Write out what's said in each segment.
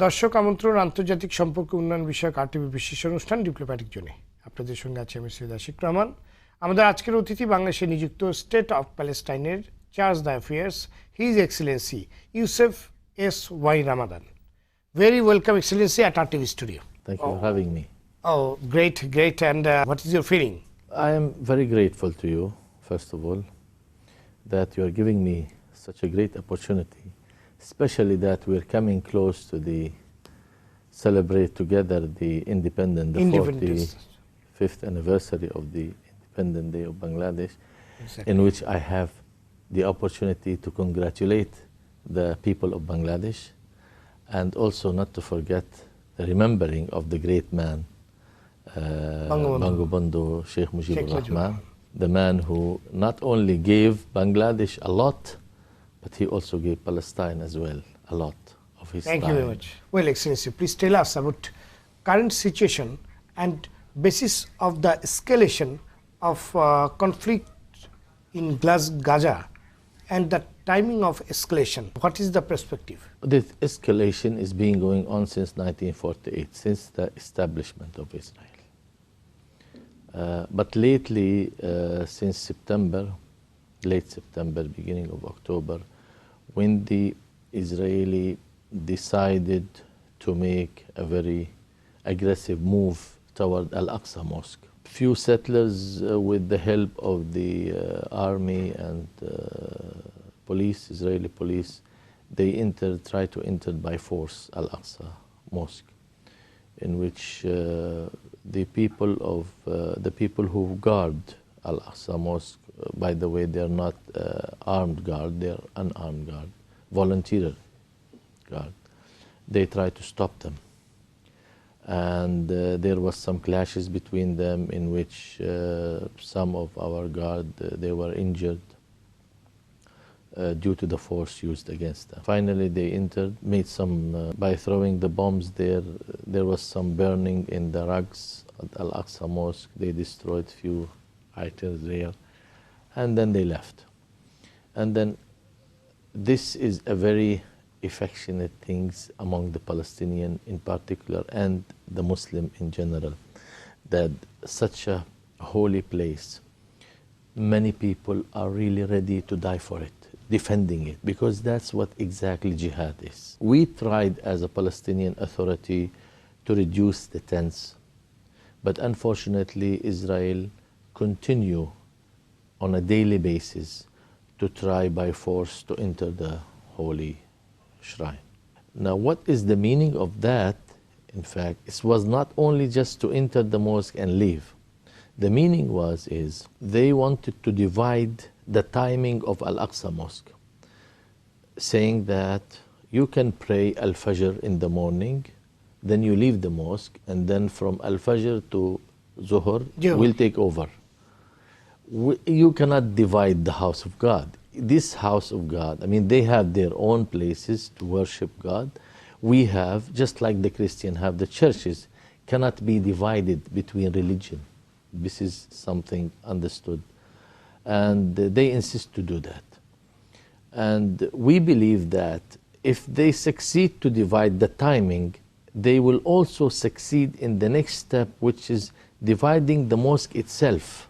দর্শক আমন্ত্রণ আন্তর্জাতিক সম্পর্ক উন্নয়ন বিষয়ক আরটিভি বিশেষ অনুষ্ঠান ডিপ্লোম্যাটিক জোনে। আপনাদের সঙ্গে আছে আমি সৈয়দ আশিক রহমান। আমাদের আজকের অতিথি বাংলাদেশে নিযুক্ত স্টেট অফ প্যালেস্টাইনের chargé d'affaires his excellency Yousef S.Y Ramadan. Very welcome, Excellency, at RTV studio. Thank you for having me. Oh, great. And what is your feeling? I am very grateful to you, first of all, that you are giving me such a great opportunity, especially that we are coming close to celebrate together the the 45th anniversary of the Independent Day of Bangladesh, Exactly. in which I have the opportunity to congratulate the people of Bangladesh, and also not to forget the remembering of the great man, Bangabandhu Sheikh Mujibur Rahman, the man who not only gave Bangladesh a lot, but he also gave Palestine as well a lot of his time. Thank you very much. Well, Excellency, please tell us about current situation and basis of the escalation of conflict in Gaza and the timing of escalation. What is the perspective? This escalation is being going on since 1948, since the establishment of Israel. But lately, since September, late September, beginning of October, when the Israeli decided to make a very aggressive move toward Al-Aqsa Mosque. Few settlers, with the help of the army and police, Israeli police, they tried to enter by force Al-Aqsa Mosque, in which the people who guard Al-Aqsa Mosque, by the way, they are not armed guard, they are unarmed guard, volunteer guard. They tried to stop them. And there was some clashes between them, in which some of our guard, they were injured due to the force used against them. Finally, they entered, made some, by throwing the bombs there was some burning in the rugs at Al-Aqsa Mosque. They destroyed few items there, and then they left. And then this is a very affectionate things among the Palestinian in particular and the Muslim in general, that such a holy place, many people are really ready to die for it, defending it, because that's what exactly jihad is. We tried as a Palestinian Authority to reduce the tents, but unfortunately Israel continue on a daily basis to try by force to enter the holy shrine. Now, what is the meaning of that? In fact, it was not only just to enter the mosque and leave. The meaning is they wanted to divide the timing of Al-Aqsa Mosque, saying that you can pray Al-Fajr in the morning, then you leave the mosque, and then from Al-Fajr to Zuhur, we'll take over. You cannot divide the house of God. This house of God, I mean, they have their own places to worship God. We have, just like the Christian have the churches, cannot be divided between religion. This is something understood. And they insist to do that. And we believe that if they succeed to divide the timing, they will also succeed in the next step, which is dividing the mosque itself.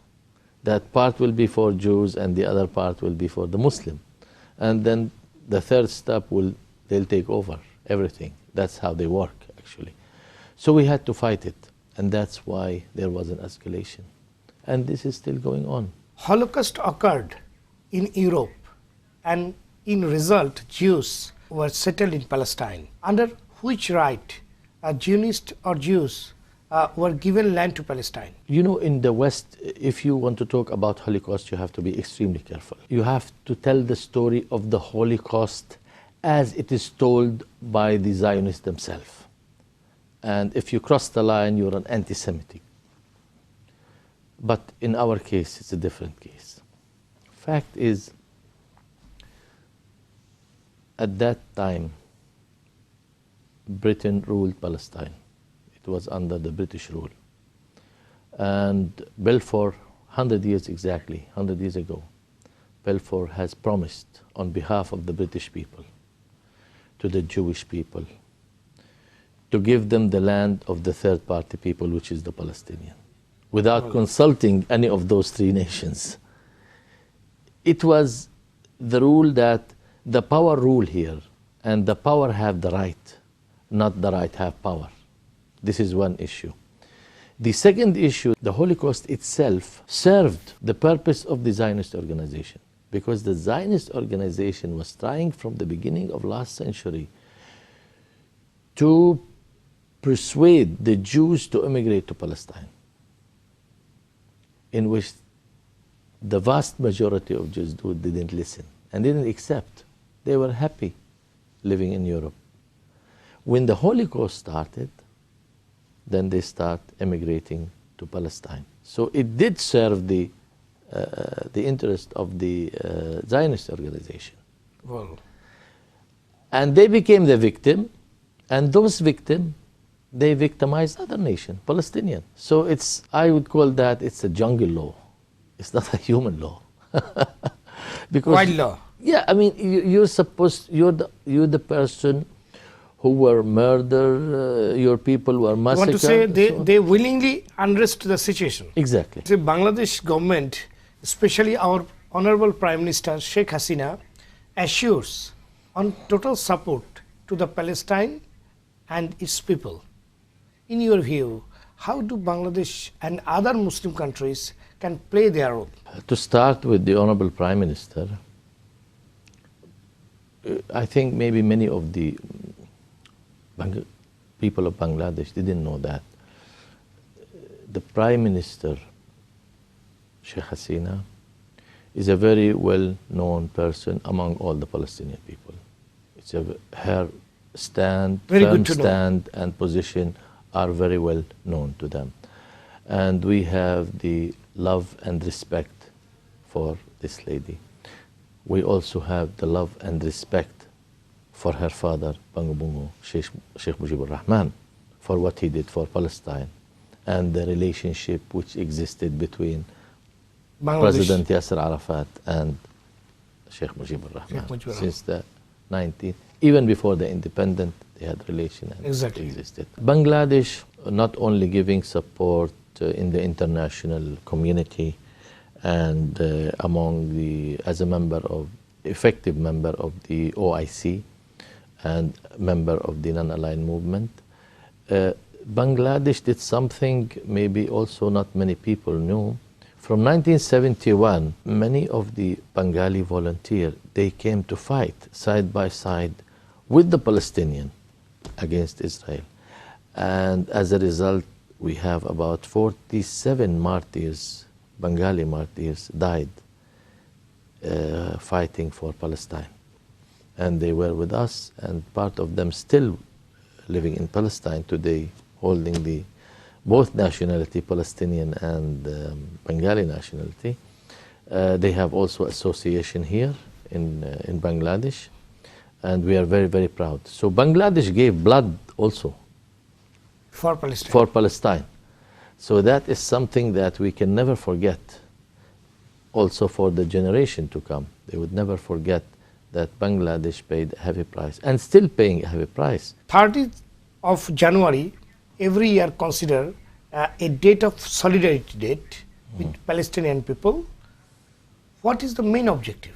That part will be for Jews and the other part will be for the Muslim. And then the third step they'll take over everything. That's how they work, actually. So we had to fight it, and that's why there was an escalation. And this is still going on. Holocaust occurred in Europe, and in result, Jews were settled in Palestine. Under which right Zionists or Jews were given land to Palestine? You know, in the West, if you want to talk about Holocaust, you have to be extremely careful. You have to tell the story of the Holocaust as it is told by the Zionists themselves. And if you cross the line, you're an anti-Semitic. But in our case, it's a different case. Fact is, at that time, Britain ruled Palestine. It was under the British rule. And Balfour, 100 years exactly, 100 years ago, Balfour has promised on behalf of the British people, to the Jewish people, to give them the land of the third party people, which is the Palestinian, without consulting any of those three nations. It was the rule that the power rule here, and the power have the right, not the right have power. This is one issue. The second issue, the Holocaust itself served the purpose of the Zionist organization, because the Zionist organization was trying from the beginning of last century to persuade the Jews to immigrate to Palestine, in which the vast majority of Jews didn't listen and didn't accept. They were happy living in Europe. When the Holocaust started, then they start emigrating to Palestine. So it did serve the interest of the Zionist organization. Well, and they became the victim, and those victims, they victimized other nation, Palestinian. So it's, I would call that, it's a jungle law. It's not a human law. Because, wild law. Yeah, I mean, you're the person who were murdered, your people were massacred. You want to say they willingly unrest the situation. Exactly. The Bangladesh government, especially our Honorable Prime Minister Sheikh Hasina, assures on total support to the Palestine and its people. In your view, how do Bangladesh and other Muslim countries can play their role? To start with the Honorable Prime Minister, I think maybe many of the people of Bangladesh didn't know that the Prime Minister, Sheikh Hasina, is a very well-known person among all the Palestinian people. It's her stand, firm stand and position are very well known to them. And we have the love and respect for this lady. We also have the love and respect for her father, Bangabungu, Sheikh Mujibur Rahman, for what he did for Palestine and the relationship which existed between President Yasser Arafat and Sheikh Mujibur Rahman since the 19th, even before the independence, they had relation and existed. Bangladesh not only giving support in the international community and among the, as a member of, effective member of the OIC and member of the non-aligned movement, Bangladesh did something maybe also not many people knew. From 1971, many of the Bengali volunteers, they came to fight side by side with the Palestinian against Israel. And as a result, we have about 47 martyrs, Bengali martyrs, died fighting for Palestine. And they were with us, and part of them still living in Palestine today, holding the both nationality, Palestinian and Bengali nationality. They have also association here in Bangladesh, and we are very, very proud. So Bangladesh gave blood also for Palestine. For Palestine. So that is something that we can never forget. Also for the generation to come, they would never forget that Bangladesh paid a heavy price and still paying a heavy price. 30th of January every year consider a date of solidarity date with Palestinian people. What is the main objective?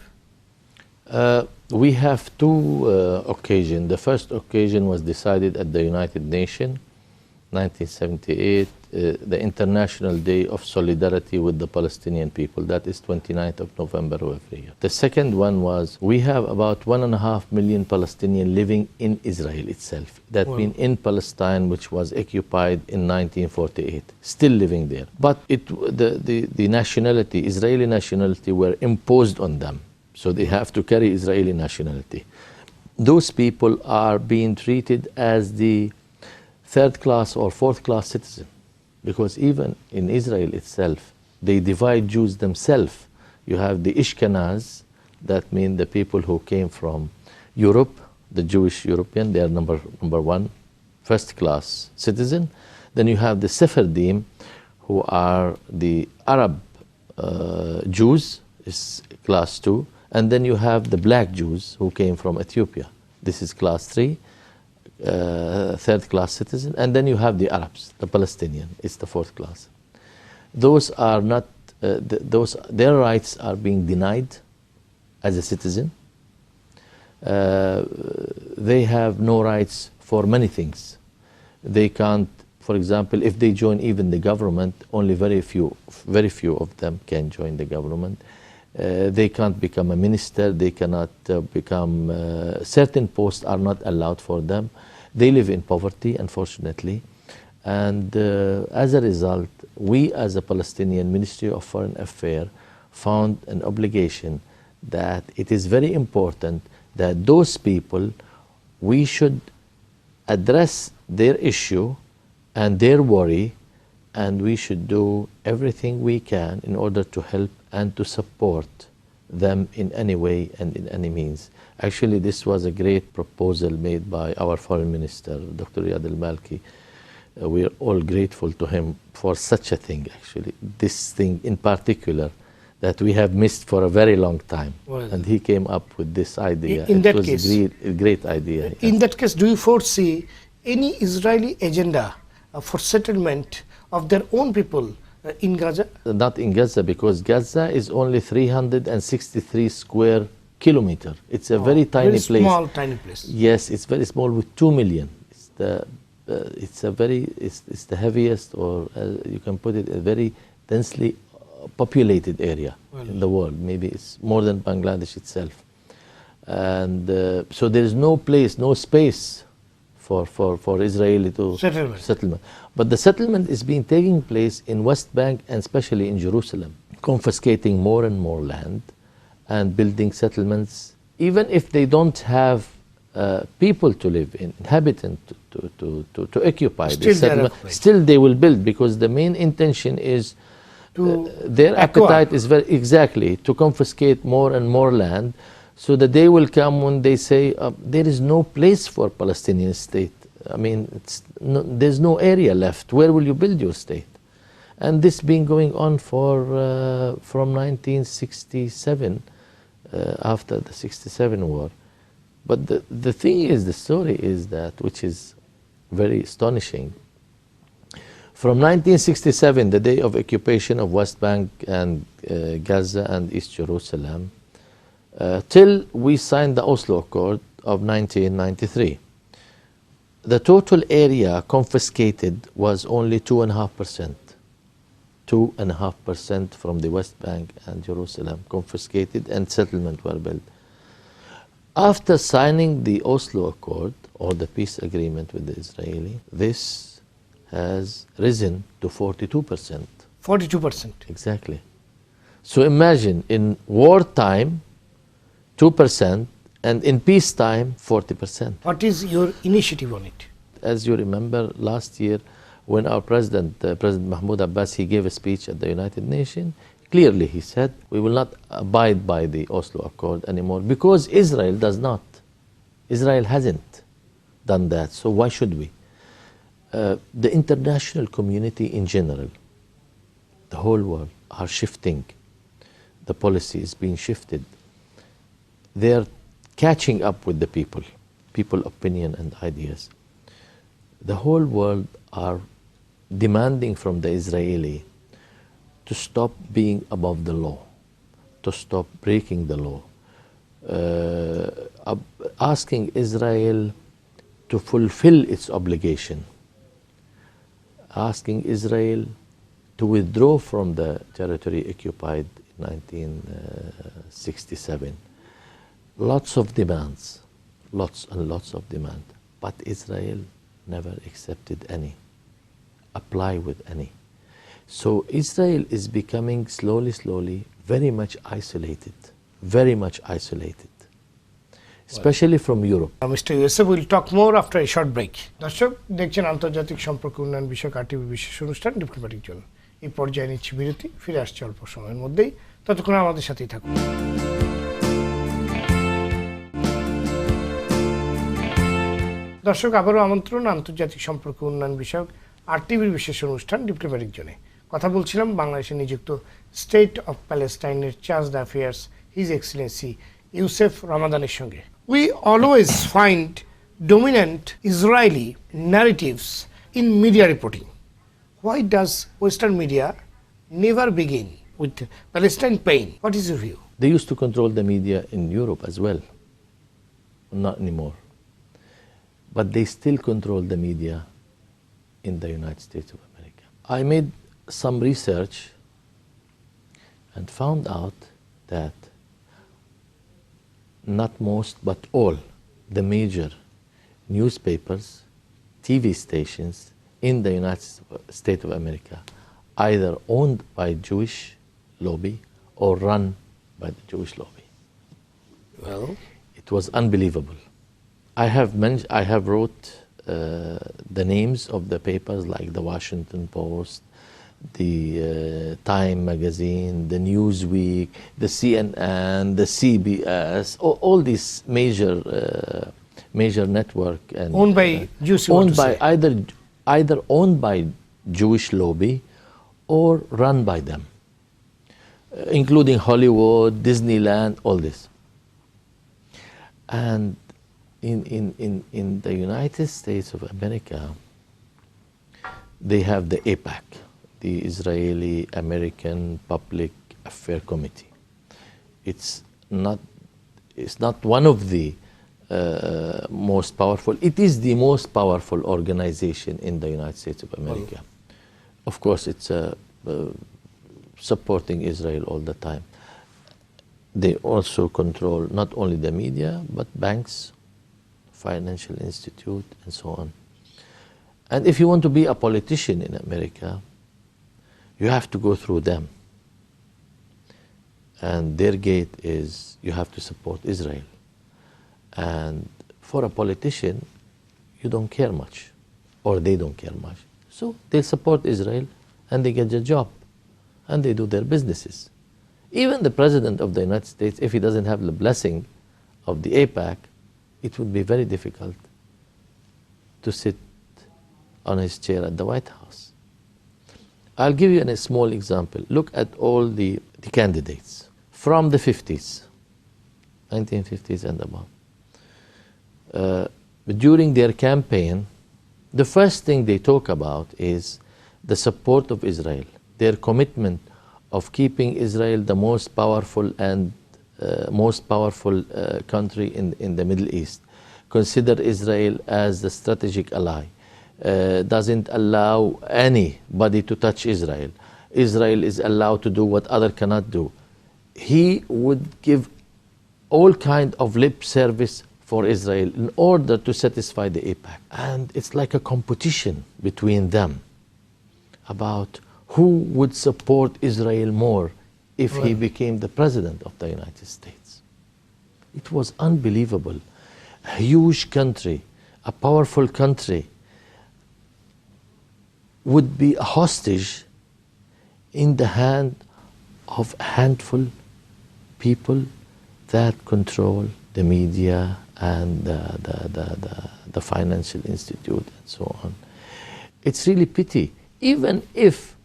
We have two occasions. The first occasion was decided at the United Nations, 1978, the International Day of Solidarity with the Palestinian people. That is 29th of November of every year. The second one was, we have about 1.5 million Palestinians living in Israel itself. That means in Palestine, which was occupied in 1948, still living there. But the nationality, Israeli nationality, were imposed on them. So they have to carry Israeli nationality. Those people are being treated as the third class or fourth class citizen, because even in Israel itself, they divide Jews themselves. You have the Ishkenaz, that mean the people who came from Europe, the Jewish European, they are number one, first class citizen. Then you have the Sephardim, who are the Arab Jews, is class 2. And then you have the black Jews who came from Ethiopia. This is class 3. third-class citizen, and then you have the Arabs, the Palestinian. It's the fourth class. Those are not. Their rights are being denied as a citizen. They have no rights for many things. They can't, for example, if they join even the government, only very few of them can join the government. They can't become a minister. They cannot become, certain posts are not allowed for them. They live in poverty, unfortunately. And as a result, we as a Palestinian Ministry of Foreign Affairs found an obligation that it is very important that those people, we should address their issue and their worry, and we should do everything we can in order to help and to support them in any way and in any means. Actually, this was a great proposal made by our Foreign Minister, Dr. Riyad al-Malki. We are all grateful to him for such a thing, actually. This thing in particular that we have missed for a very long time. Well, and he came up with this idea. It was a great idea. In that case, do you foresee any Israeli agenda for settlement of their own people in Gaza? Not in Gaza, because Gaza is only 363 square kilometers. It's a very tiny place. Very small, tiny place. Yes, it's very small with 2 million. It's the heaviest, or you can put it, a very densely populated area in the world. Maybe it's more than Bangladesh itself. And so there is no place, no space for Israeli to settlement. But the settlement is being taking place in West Bank and especially in Jerusalem, confiscating more and more land and building settlements, even if they don't have people to live in, inhabitants to occupy this settlement. Still they will build, because the main intention is their appetite is to confiscate more and more land, so the day will come when they say there is no place for Palestinian state. I mean, there's no area left. Where will you build your state? And this been going on for from 1967, after the 67 war. But the thing is, the story is that, which is very astonishing. From 1967, the day of occupation of West Bank and Gaza and East Jerusalem, till we signed the Oslo Accord of 1993, the total area confiscated was only 2.5%. 2.5% from the West Bank and Jerusalem confiscated, and settlement were built. After signing the Oslo Accord, or the peace agreement with the Israeli, this has risen to 42%. 42%? Exactly. So imagine, in wartime, 2%, and in peacetime, 40%. What is your initiative on it? As you remember, last year, when our President Mahmoud Abbas, he gave a speech at the United Nations, clearly he said, we will not abide by the Oslo Accord anymore, because Israel does not. Israel hasn't done that, so why should we? The international community in general, the whole world, are shifting. The policy is being shifted. They're catching up with the people opinion and ideas. The whole world are demanding from the Israeli to stop being above the law, to stop breaking the law, asking Israel to fulfill its obligation, asking Israel to withdraw from the territory occupied in 1967. Lots of demands, lots and lots of demand, but Israel never accepted any, apply with any. So Israel is becoming slowly, very much isolated, especially from Europe. Mr. Yousef, we'll talk more after a short break. দর্শক দেখছেন আন্তর্জাতিক সম্পর্ক উন্নয়ন বিষয়ক RTV বিশেষ অনুষ্ঠান diplomatic zone. এই পর্যায়ে নিচ্ছি বিরতি, ফিরে আসছে অল্প সময়ের মধ্যেই, ততক্ষণ আমাদের সাথেই থাকুন। দর্শক, আবারও আমন্ত্রণ আন্তর্জাতিক সম্পর্ক উন্নয়ন বিষয়ক RTV বিশেষ অনুষ্ঠান ডিপ্লোম্যাটিক জোনে। কথা বলছিলাম বাংলাদেশে নিযুক্ত স্টেট অফ প্যালেস্টাইনের chargé d'affaires his excellency Yousef রমাদানের সঙ্গে। We always find dominant Israeli narratives in media reporting. Why does Western media never begin with Palestine pain? What is your view? They used to control the media in Europe as well. Not anymore. But they still control the media in the United States of America. I made some research and found out that not most, but all the major newspapers, TV stations in the United States of America, either owned by Jewish lobby or run by the Jewish lobby. Well, it was unbelievable. I have wrote the names of the papers like the Washington Post, the Time magazine, the Newsweek, the CNN, the CBS, all these major network and owned by Jews. Owned by either owned by Jewish lobby or run by them, including Hollywood, Disneyland, all this. And in the United States of America, they have the AIPAC, the Israeli American Public Affairs Committee. It's not one of the most powerful. It is the most powerful organization in the United States of America. Of course, it's supporting Israel all the time. They also control not only the media, but banks, financial institute, and so on. And if you want to be a politician in America, you have to go through them. And their gate is you have to support Israel. And for a politician, you don't care much, or they don't care much. So they support Israel and they get their job and they do their businesses. Even the President of the United States, if he doesn't have the blessing of the AIPAC, it would be very difficult to sit on his chair at the White House. I'll give you a small example. Look at all the candidates from the 50s, 1950s and above. During their campaign, the first thing they talk about is the support of Israel, their commitment of keeping Israel the most powerful and country in the Middle East. Consider Israel as the strategic ally. Doesn't allow anybody to touch Israel. Israel is allowed to do what others cannot do. He would give all kind of lip service for Israel in order to satisfy the AIPAC. And it's like a competition between them about who would support Israel more if he became the president of the United States. It was unbelievable. A huge country, a powerful country, would be a hostage in the hand of a handful people that control the media and the financial institute and so on. It's really pity, even if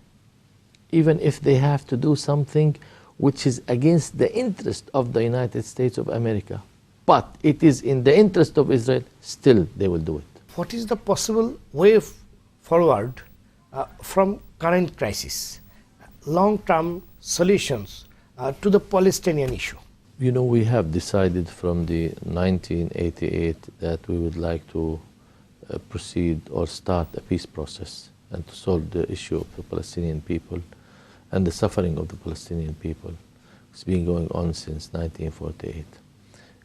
they have to do something which is against the interest of the United States of America, but it is in the interest of Israel, still they will do it. What is the possible way forward from current crisis, long-term solutions to the Palestinian issue? You know, we have decided from the 1988 that we would like to proceed or start a peace process and to solve the issue of the Palestinian people and the suffering of the Palestinian people. It's been going on since 1948.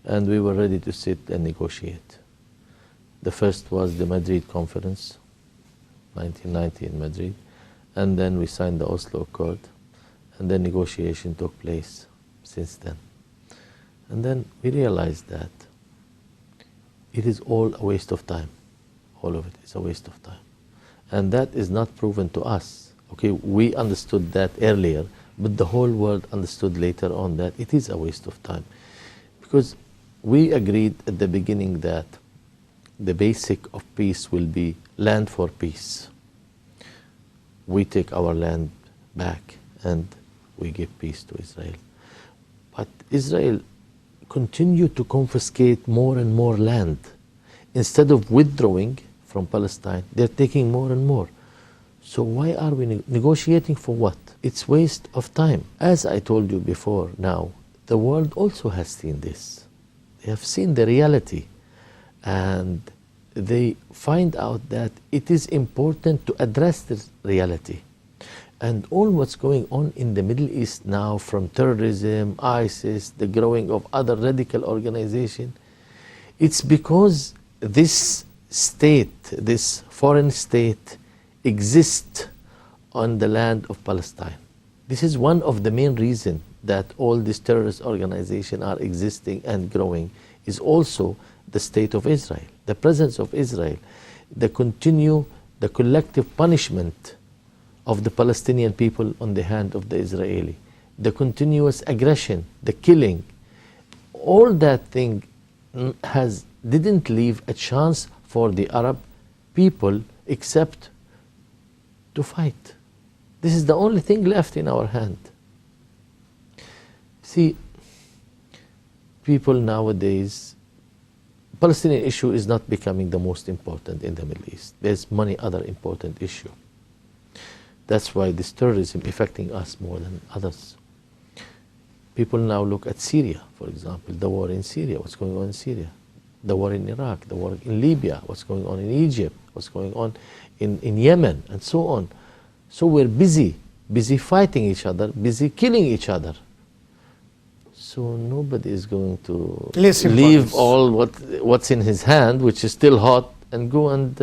And we were ready to sit and negotiate. The first was the Madrid conference, 1990 in Madrid, and then we signed the Oslo Accord, and then negotiation took place since then. And then we realized that it is all a waste of time. All of it is a waste of time. And that is not proven to us. Okay, we understood that earlier, but the whole world understood later on that it is a waste of time. Because we agreed at the beginning that the basic of peace will be land for peace. We take our land back and we give peace to Israel. But Israel continue to confiscate more and more land. instead of withdrawing from Palestine, they're taking more and more. So why are we negotiating for what? It's waste of time. As I told you before, now, the world also has seen this. They have seen the reality, and they find out that it is important to address this reality. And all what's going on in the Middle East now, from terrorism, ISIS, the growing of other radical organizations, it's because this state, this foreign state, exists on the land of Palestine. This is one of the main reasons that all these terrorist organizations are existing and growing, is also the state of Israel, the presence of Israel, the collective punishment of the Palestinian people on the hand of the Israeli, the continuous aggression, the killing, all that thing didn't leave a chance for the Arab people except to fight. This is the only thing left in our hand. See, people nowadays, Palestinian issue is not becoming the most important in the Middle East. There's many other important issues. That's why this terrorism affecting us more than others. People now look at Syria, for example, the war in Syria, what's going on in Syria, the war in Iraq, the war in Libya, what's going on in Egypt, what's going on in Yemen, and so on. So we're busy fighting each other, busy killing each other. So nobody is going to leave all what's in his hand, which is still hot, and go and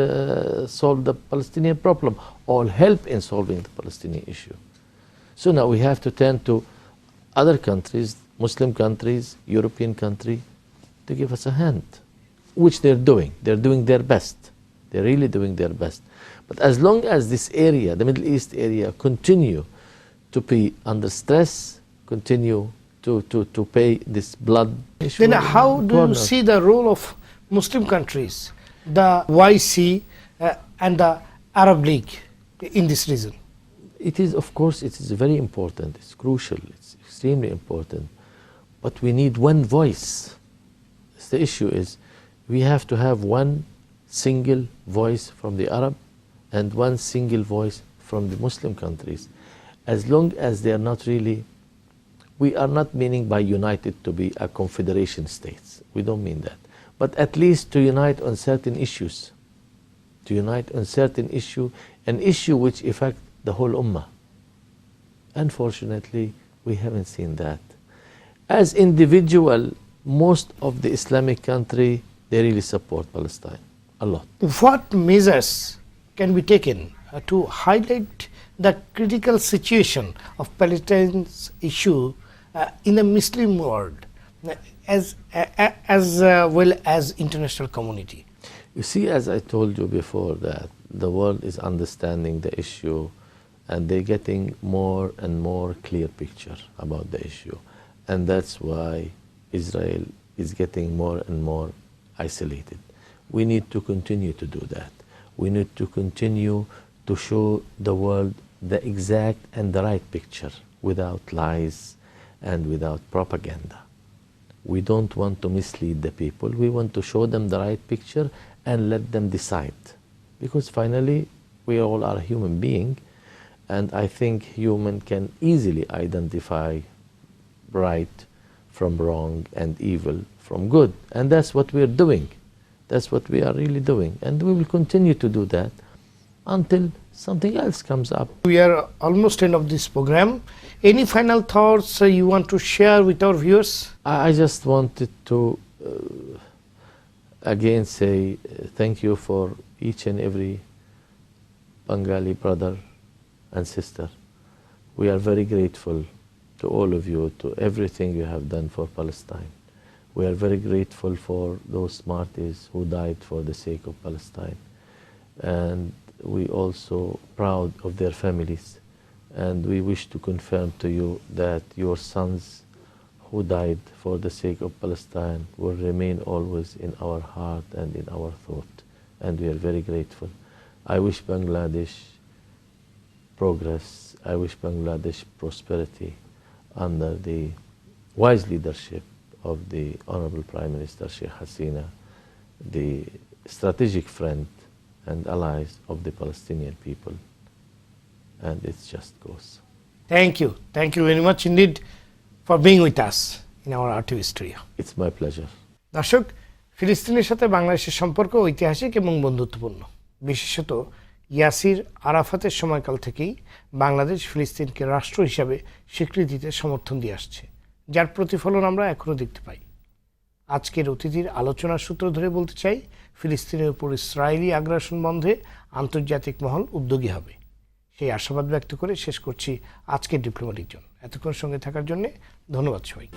solve the Palestinian problem, or help in solving the Palestinian issue. So now we have to turn to other countries, Muslim countries, European countries, to give us a hand, which they're doing. They're doing their best. They're really doing their best. But as long as this area, the Middle East area, continue to be under stress, continue to pay this blood. Then how do you see the role of Muslim countries, the YC and the Arab League in this region? It is, of course, it is very important. It's crucial. It's extremely important. But we need one voice. The issue is we have to have one single voice from the Arab and one single voice from the Muslim countries. As long as they are not really, we are not meaning by united to be a confederation states. We don't mean that. But at least to unite on certain issues. To unite on certain issue, an issue which affects the whole ummah. Unfortunately, we haven't seen that. As individual, most of the Islamic country, they really support Palestine a lot. What measures can be taken to highlight the critical situation of Palestine's issue in the Muslim world as well as international community? You see, as I told you before, that the world is understanding the issue and they're getting more and more clear picture about the issue. And that's why Israel is getting more and more isolated. We need to continue to do that. We need to continue to show the world the exact and the right picture without lies and without propaganda. We don't want to mislead the people. We want to show them the right picture and let them decide. Because finally, we all are human beings, and I think human can easily identify right from wrong and evil from good. And that's what we're doing. That's what we are really doing. And we will continue to do that until something else comes up. We are almost end of this program. Any final thoughts you want to share with our viewers? I just wanted to again say thank you for each and every Bengali brother and sister. We are very grateful to all of you, to everything you have done for Palestine. We are very grateful for those martyrs who died for the sake of Palestine. And we also proud of their families. And we wish to confirm to you that your sons who died for the sake of Palestine will remain always in our heart and in our thought. And we are very grateful. I wish Bangladesh progress. I wish Bangladesh prosperity under the wise leadership of the Honorable Prime Minister Sheikh Hasina, the strategic friend and allies of the Palestinian people. And it just goes. Thank you. Thank you very much indeed for being with us in our RTV studio. It's my pleasure. দর্শক, ফিলিস্তিনের সাথে বাংলাদেশের সম্পর্ক ঐতিহাসিক এবং বন্ধুত্বপূর্ণ। বিশেষত ইয়াসির আরাফাতের সময়কাল থেকেই বাংলাদেশ ফিলিস্তিনকে রাষ্ট্র হিসাবে স্বীকৃতিতে সমর্থন দিয়ে আসছে, যার প্রতিফলন আমরা এখনও দেখতে পাই। আজকের অতিথির আলোচনার সূত্র ধরে বলতে চাই, ফিলিস্তিনের উপর ইসরায়েলি আগ্রাসন বন্ধে আন্তর্জাতিক মহল উদ্যোগী হবে, সেই আশাবাদ ব্যক্ত করে শেষ করছি আজকের ডিপ্লোম্যাটিক জোন। এতক্ষণ সঙ্গে থাকার জন্য ধন্যবাদ সবাইকে।